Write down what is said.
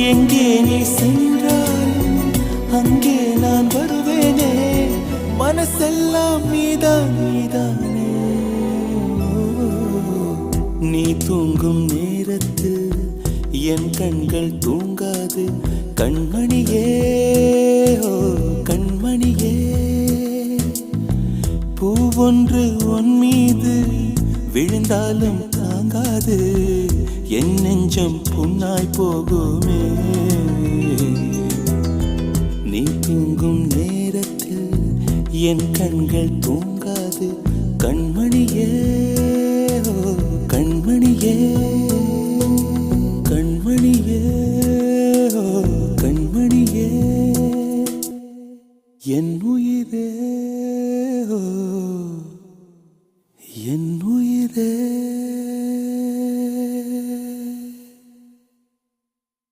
எங்கே நீ சென்றாலும் அங்கே நான் வருவேனே, மனசெல்லாம் நீதான் நீதானே. நீ தூங்கும் நேரத்தில் என் கண்கள் தூங்காது கண்மணியே, ஓ கண்மணியே. பூவொன்று உன் மீது விழுந்தாலும் தாங்காது, என் நெஞ்சம் புண்ணாய் போகுமே. நீ தூங்கும் நேரத்தில் என் கண்கள் தூங்காது கண்மணியே, ஓ கண்மணியே, கண்மணியே, ஓ கண்மணியே. என்